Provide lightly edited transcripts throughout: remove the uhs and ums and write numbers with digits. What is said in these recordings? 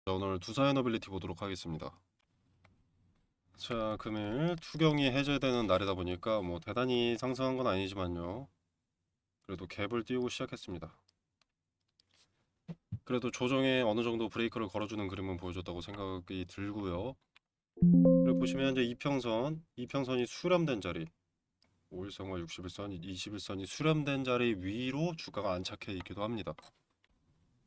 자, 오늘 두사이너빌리티 보도록 하겠습니다. 자, 금일 투경이 해제되는 날이다 보니까 뭐 대단히 상승한 건 아니지만요. 그래도 갭을 띄우고 시작했습니다. 그래도 조정에 어느 정도 브레이크를 걸어주는 그림은 보여줬다고 생각이 들고요. 그리고 보시면 이제 이평선이 수렴된 자리, 5일선과 60일선, 21선이 수렴된 자리 위로 주가가 안착해 있기도 합니다.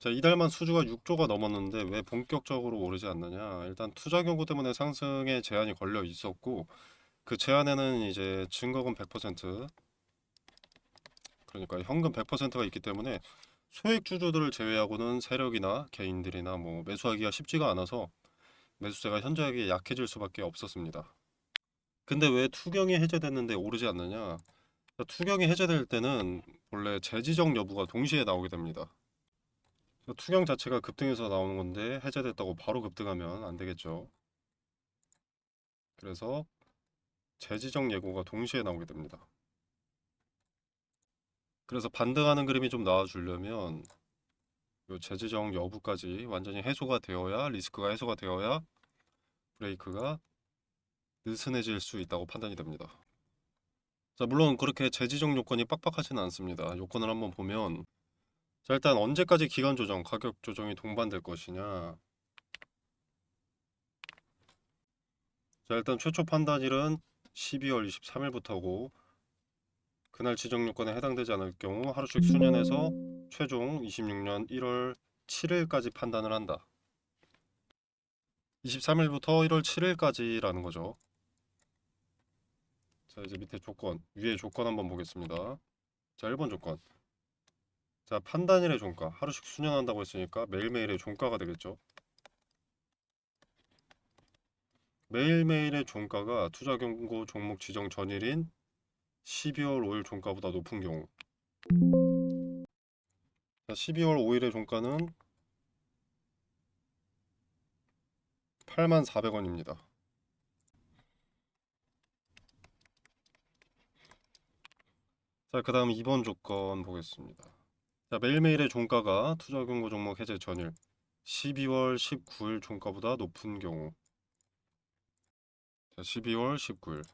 자, 이달만 수주가 6조가 넘었는데 왜 본격적으로 오르지 않느냐? 일단 투자 경고 때문에 상승에 제한이 걸려 있었고, 그 제한에는 이제 증거금 100%, 그러니까 현금 100%가 있기 때문에 소액 주주들을 제외하고는 세력이나 개인들이나 뭐 매수하기가 쉽지가 않아서 매수세가 현저하게 약해질 수밖에 없었습니다. 근데 왜 투경이 해제됐는데 오르지 않느냐? 투경이 해제될 때는 원래 재지정 여부가 동시에 나오게 됩니다. 투경 자체가 급등해서 나오는 건데 해제됐다고 바로 급등하면 안 되겠죠. 그래서 재지정 예고가 동시에 나오게 됩니다. 그래서 반등하는 그림이 좀 나와주려면 요 재지정 여부까지 완전히 해소가 되어야, 리스크가 해소가 되어야 브레이크가 느슨해질 수 있다고 판단이 됩니다. 자, 물론 그렇게 재지정 요건이 빡빡하지는 않습니다. 요건을 한번 보면, 자, 일단 언제까지 기간 조정, 가격 조정이 동반될 것이냐. 자, 일단 최초 판단일은 12월 23일부터고, 그날 지정 요건에 해당되지 않을 경우 하루씩 수년에서 최종 26년 1월 7일까지 판단을 한다. 23일부터 1월 7일까지라는 거죠. 자, 이제 밑에 조건, 위에 조건 한번 보겠습니다. 자, 1번 조건. 자, 판단일의 종가. 하루씩 수년한다고 했으니까 매일매일의 종가가 되겠죠. 매일매일의 종가가 투자 경고 종목 지정 전일인 12월 5일 종가보다 높은 경우. 자, 12월 5일의 종가는 84,000원입니다. 자, 그 다음 2번 조건 보겠습니다. 자, 매일매일의 종가가 투자 경고 종목 해제 전일 12월 19일 종가보다 높은 경우. 자, 12월 19일.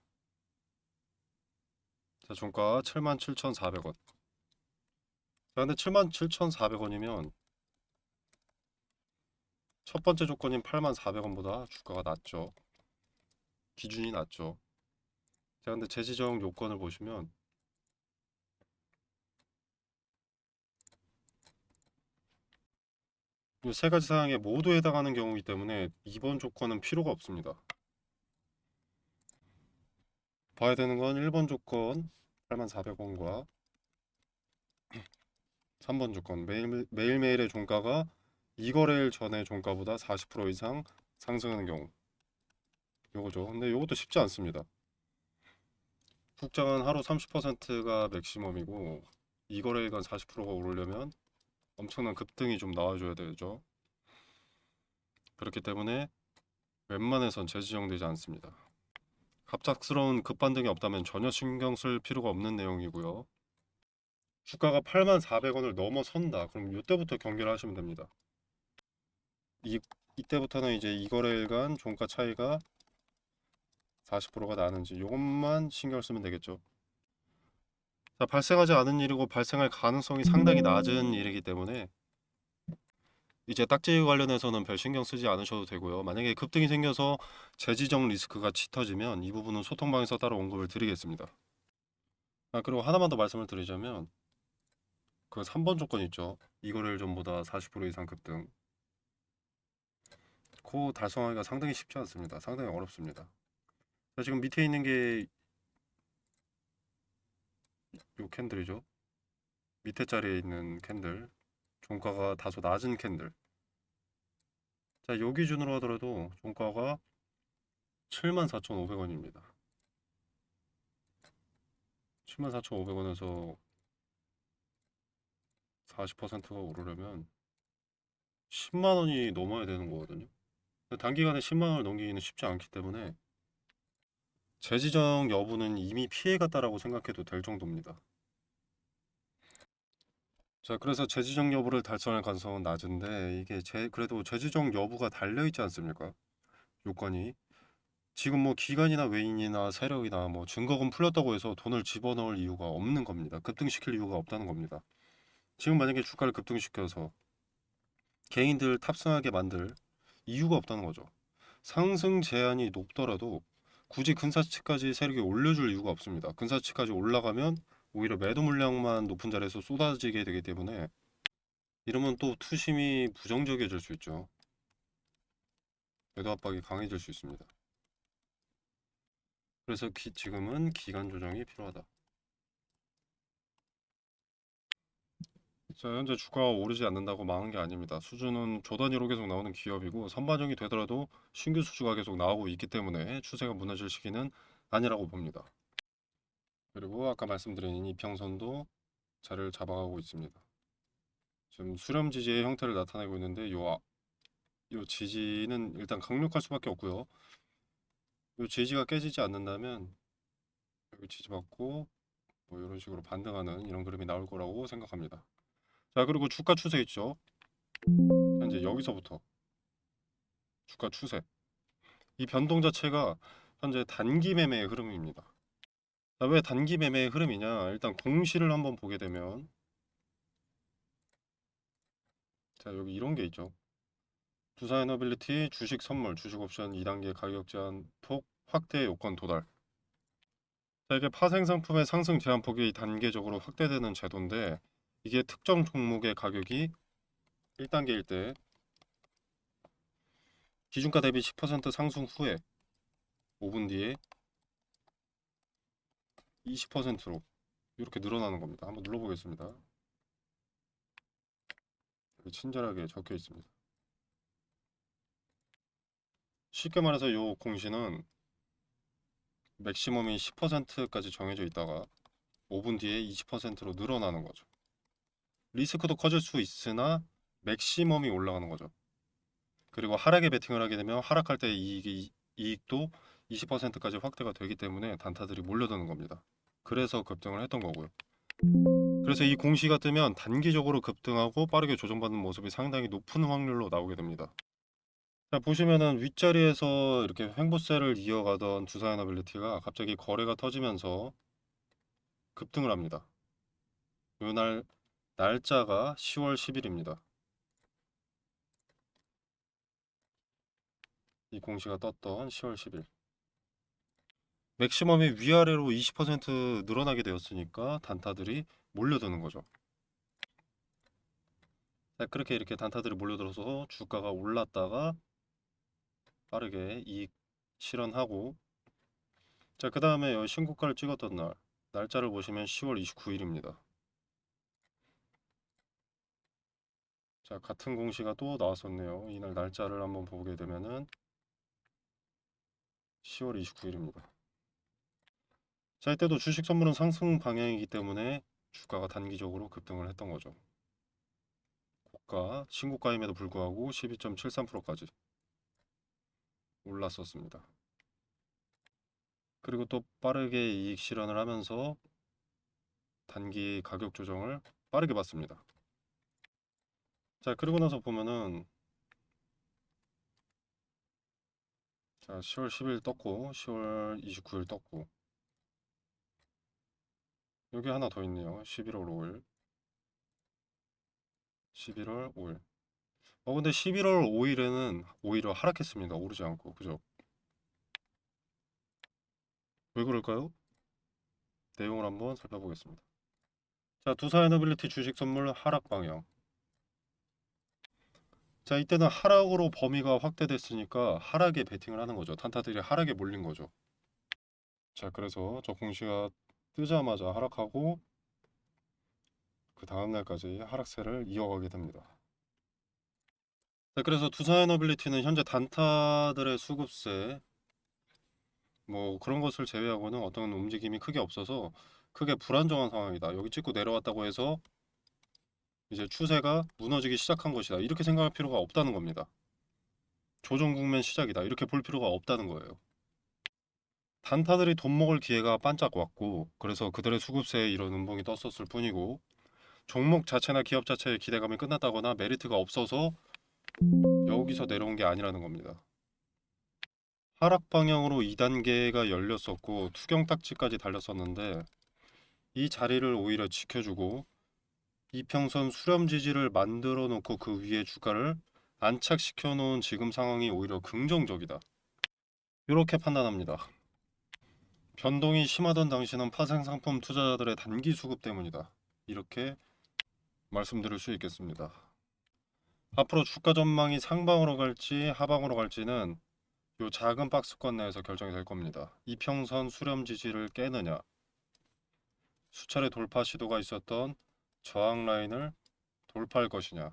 자, 종가 77,400원. 자, 근데 77,400원이면 첫 번째 조건인 84,000원보다 주가가 낮죠. 기준이 낮죠. 자, 근데 재지정 요건을 보시면 이 세 가지 사항에 모두 해당하는 경우이기 때문에 2번 조건은 필요가 없습니다. 봐야 되는 건 1번 조건 84,000원과 3번 조건 매일매일의 종가가 이거래일 전의 종가보다 40% 이상 상승하는 경우. 요거죠. 근데 요것도 쉽지 않습니다. 국장은 하루 30%가 맥시멈이고 이거래일간 40%가 오르려면 엄청난 급등이 좀 나와줘야 되죠. 그렇기 때문에 웬만해선 재지정되지 않습니다. 갑작스러운 급반등이 없다면 전혀 신경 쓸 필요가 없는 내용이고요. 주가가 84,000원을 넘어선다. 그럼 이때부터 경계를 하시면 됩니다. 이때부터는 이제 이거래일간 종가 차이가 40%가 나는지 이것만 신경 쓰면 되겠죠. 자, 발생하지 않은 일이고 발생할 가능성이 상당히 낮은 일이기 때문에 이제 딱지 관련해서는 별 신경 쓰지 않으셔도 되고요. 만약에 급등이 생겨서 재지정 리스크가 짙어지면 이 부분은 소통방에서 따로 언급을 드리겠습니다. 아, 그리고 하나만 더 말씀을 드리자면 그 3번 조건 있죠. 이거래일 전보다 40% 이상 급등. 그 달성하기가 상당히 쉽지 않습니다. 상당히 어렵습니다. 자, 지금 밑에 있는 게 요 캔들이죠. 밑에 자리에 있는 캔들. 종가가 다소 낮은 캔들. 자, 요 기준으로 하더라도 종가가 74,500원입니다. 74,500원에서 40%가 오르려면 10만 원이 넘어야 되는 거거든요. 근데 단기간에 10만 원을 넘기기는 쉽지 않기 때문에 재지정 여부는 이미 피해갔다라고 생각해도 될 정도입니다. 자, 그래서 재지정 여부를 달성할 가능성은 낮은데 이게 그래도 재지정 여부가 달려 있지 않습니까? 요건이. 지금 뭐 기관이나 외인이나 세력이나 뭐 증거금 풀렸다고 해서 돈을 집어넣을 이유가 없는 겁니다. 급등시킬 이유가 없다는 겁니다. 지금 만약에 주가를 급등시켜서 개인들 탑승하게 만들 이유가 없다는 거죠. 상승 제한이 높더라도 굳이 근사치까지 세력이 올려줄 이유가 없습니다. 근사치까지 올라가면 오히려 매도 물량만 높은 자리에서 쏟아지게 되기 때문에 이러면 또 투심이 부정적이어질 수 있죠. 매도 압박이 강해질 수 있습니다. 그래서 지금은 기간 조정이 필요하다. 자, 현재 주가가 오르지 않는다고 망한 게 아닙니다. 수주는 조 단위로 계속 나오는 기업이고 선반영이 되더라도 신규 수주가 계속 나오고 있기 때문에 추세가 무너질 시기는 아니라고 봅니다. 그리고 아까 말씀드린 이평선도 자리를 잡아가고 있습니다. 지금 수렴 지지의 형태를 나타내고 있는데 요 지지는 일단 강력할 수밖에 없고요. 요 지지가 깨지지 않는다면 여기 지지받고 뭐 이런 식으로 반등하는 이런 그림이 나올 거라고 생각합니다. 자, 그리고 주가 추세 있죠. 현재 여기서부터 주가 추세. 이 변동 자체가 현재 단기 매매의 흐름입니다. 자, 왜 단기 매매의 흐름이냐? 일단 공시를 한번 보게 되면 자, 여기 이런 게 있죠. 두산에너빌리티 주식 선물, 주식 옵션 2단계 가격 제한 폭 확대 요건 도달. 자, 이게 파생 상품의 상승 제한폭이 단계적으로 확대되는 제도인데 이게 특정 종목의 가격이 1단계일 때 기준가 대비 10% 상승 후에 5분 뒤에 20%로 이렇게 늘어나는 겁니다. 한번 눌러보겠습니다. 여기 친절하게 적혀 있습니다. 쉽게 말해서 이 공시는 맥시멈이 10%까지 정해져 있다가 5분 뒤에 20%로 늘어나는 거죠. 리스크도 커질 수 있으나 맥시멈이 올라가는 거죠. 그리고 하락에 베팅을 하게 되면 하락할 때 이익도 20%까지 확대가 되기 때문에 단타들이 몰려드는 겁니다. 그래서 급등을 했던 거고요. 그래서 이 공시가 뜨면 단기적으로 급등하고 빠르게 조정받는 모습이 상당히 높은 확률로 나오게 됩니다. 자, 보시면은 윗자리에서 이렇게 횡보세를 이어가던 두산에너빌리티가 갑자기 거래가 터지면서 급등을 합니다. 요 날짜가 10월 10일입니다. 이 공시가 떴던 10월 10일. 맥시멈이 위아래로 20% 늘어나게 되었으니까 단타들이 몰려드는 거죠. 자, 그렇게 이렇게 단타들이 몰려들어서 주가가 올랐다가 빠르게 이익 실현하고 자, 그 다음에 신고가를 찍었던 날짜를 보시면 10월 29일입니다. 자, 같은 공시가 또 나왔었네요. 이날 날짜를 한번 보게 되면은 10월 29일입니다. 자, 이때도 주식 선물은 상승 방향이기 때문에 주가가 단기적으로 급등을 했던 거죠. 신고가임에도 불구하고 12.73%까지 올랐었습니다. 그리고 또 빠르게 이익 실현을 하면서 단기 가격 조정을 빠르게 받습니다. 자, 그리고 나서 보면은 자, 10월 10일 떴고 10월 29일 떴고 여기 하나 더 있네요. 11월 5일 11월 5일 근데 11월 5일에는 오히려 하락했습니다. 오르지 않고 그죠? 왜 그럴까요? 내용을 한번 살펴보겠습니다. 자, 두산에너빌리티 주식 선물 하락 방향. 자, 이때는 하락으로 범위가 확대됐으니까 하락에 베팅을 하는 거죠. 단타들이 하락에 몰린 거죠. 자, 그래서 저 공시가 뜨자마자 하락하고 그 다음날까지 하락세를 이어가게 됩니다. 자, 그래서 두산에너빌리티는 현재 단타들의 수급세 뭐 그런 것을 제외하고는 어떤 움직임이 크게 없어서 크게 불안정한 상황이다. 여기 찍고 내려왔다고 해서 이제 추세가 무너지기 시작한 것이다. 이렇게 생각할 필요가 없다는 겁니다. 조정 국면 시작이다. 이렇게 볼 필요가 없다는 거예요. 단타들이 돈 먹을 기회가 반짝 왔고 그래서 그들의 수급세에 이런 음봉이 떴었을 뿐이고 종목 자체나 기업 자체의 기대감이 끝났다거나 메리트가 없어서 여기서 내려온 게 아니라는 겁니다. 하락 방향으로 2단계가 열렸었고 투경 딱지까지 달렸었는데 이 자리를 오히려 지켜주고 이평선 수렴 지지를 만들어 놓고 그 위에 주가를 안착시켜 놓은 지금 상황이 오히려 긍정적이다. 이렇게 판단합니다. 변동이 심하던 당시는 파생상품 투자자들의 단기 수급 때문이다. 이렇게 말씀드릴 수 있겠습니다. 앞으로 주가 전망이 상방으로 갈지 하방으로 갈지는 요 작은 박스권 내에서 결정이 될 겁니다. 이평선 수렴 지지를 깨느냐, 수차례 돌파 시도가 있었던 저항 라인을 돌파할 것이냐,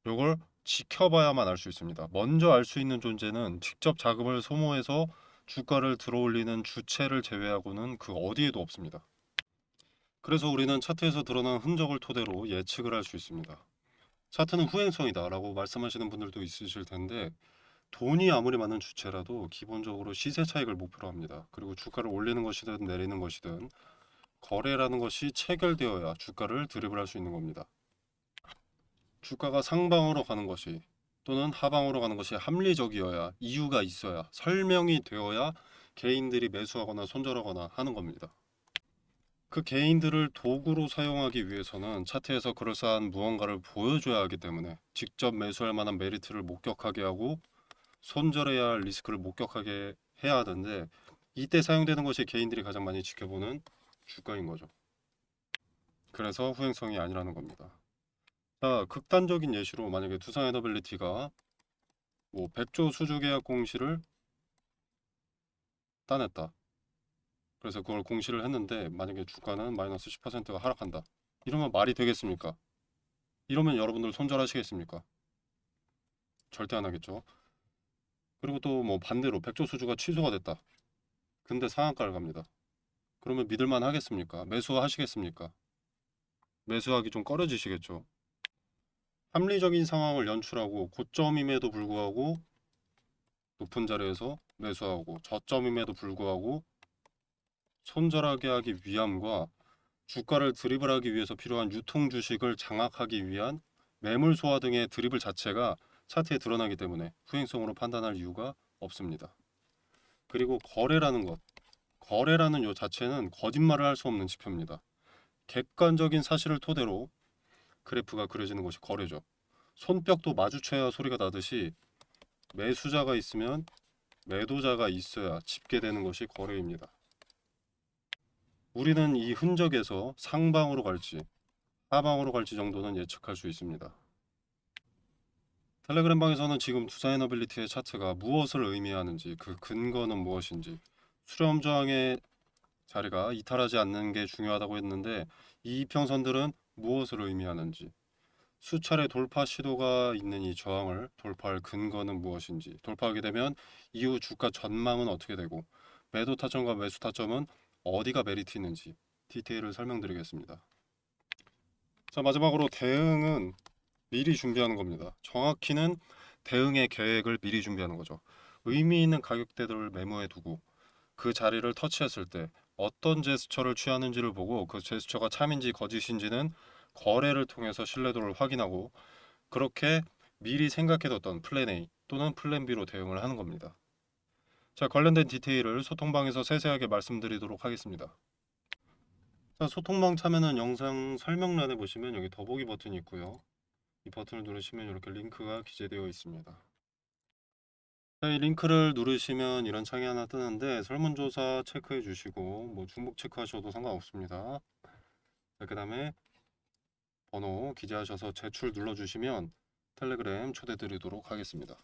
요걸 지켜봐야만 알 수 있습니다. 먼저 알 수 있는 존재는 직접 자금을 소모해서 주가를 들어올리는 주체를 제외하고는 그 어디에도 없습니다. 그래서 우리는 차트에서 드러난 흔적을 토대로 예측을 할 수 있습니다. 차트는 후행성이다 라고 말씀하시는 분들도 있으실 텐데 돈이 아무리 많은 주체라도 기본적으로 시세 차익을 목표로 합니다. 그리고 주가를 올리는 것이든 내리는 것이든 거래라는 것이 체결되어야 주가를 드리블할 수 있는 겁니다. 주가가 상방으로 가는 것이 또는 하방으로 가는 것이 합리적이어야, 이유가 있어야, 설명이 되어야 개인들이 매수하거나 손절하거나 하는 겁니다. 그 개인들을 도구로 사용하기 위해서는 차트에서 그럴싸한 무언가를 보여줘야 하기 때문에 직접 매수할 만한 메리트를 목격하게 하고 손절해야 할 리스크를 목격하게 해야 하는데 이때 사용되는 것이 개인들이 가장 많이 지켜보는 주가인 거죠. 그래서 후행성이 아니라는 겁니다. 자, 극단적인 예시로 만약에 두산에너빌리티가 뭐 100조 수주 계약 공시를 따냈다. 그래서 그걸 공시를 했는데 만약에 주가는 마이너스 10%가 하락한다. 이러면 말이 되겠습니까? 이러면 여러분들 손절하시겠습니까? 절대 안 하겠죠. 그리고 또 뭐 반대로 100조 수주가 취소가 됐다. 근데 상한가를 갑니다. 그러면 믿을만 하겠습니까? 매수하시겠습니까? 매수하기 좀 꺼려지시겠죠. 합리적인 상황을 연출하고 고점임에도 불구하고 높은 자리에서 매수하고 저점임에도 불구하고 손절하게 하기 위함과 주가를 드리블하기 위해서 필요한 유통 주식을 장악하기 위한 매물 소화 등의 드리블 자체가 차트에 드러나기 때문에 후행성으로 판단할 이유가 없습니다. 그리고 거래라는 요 자체는 거짓말을 할 수 없는 지표입니다. 객관적인 사실을 토대로 그래프가 그려지는 것이 거래죠. 손뼉도 마주쳐야 소리가 나듯이 매수자가 있으면 매도자가 있어야 집계되는 것이 거래입니다. 우리는 이 흔적에서 상방으로 갈지 하방으로 갈지 정도는 예측할 수 있습니다. 텔레그램 방에서는 지금 두산에너빌리티의 차트가 무엇을 의미하는지, 그 근거는 무엇인지, 수렴 저항의 자리가 이탈하지 않는 게 중요하다고 했는데 이 이평선들은 무엇을 의미하는지, 수차례 돌파 시도가 있는 이 저항을 돌파할 근거는 무엇인지, 돌파하게 되면 이후 주가 전망은 어떻게 되고 매도 타점과 매수 타점은 어디가 메리트 있는지 디테일을 설명드리겠습니다. 자, 마지막으로 대응은 미리 준비하는 겁니다. 정확히는 대응의 계획을 미리 준비하는 거죠. 의미 있는 가격대들을 메모해 두고 그 자리를 터치했을 때 어떤 제스처를 취하는지를 보고 그 제스처가 참인지 거짓인지는 거래를 통해서 신뢰도를 확인하고 그렇게 미리 생각해뒀던 플랜 A 또는 플랜 B로 대응을 하는 겁니다. 자, 관련된 디테일을 소통방에서 세세하게 말씀드리도록 하겠습니다. 자, 소통방 참여는 영상 설명란에 보시면 여기 더보기 버튼이 있고요. 이 버튼을 누르시면 이렇게 링크가 기재되어 있습니다. 자, 이 링크를 누르시면 이런 창이 하나 뜨는데 설문조사 체크해 주시고 뭐 중복 체크하셔도 상관없습니다. 그 다음에 번호 기재하셔서 제출 눌러주시면 텔레그램 초대 드리도록 하겠습니다.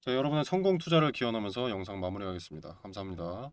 자, 여러분의 성공 투자를 기원하면서 영상 마무리하겠습니다. 감사합니다.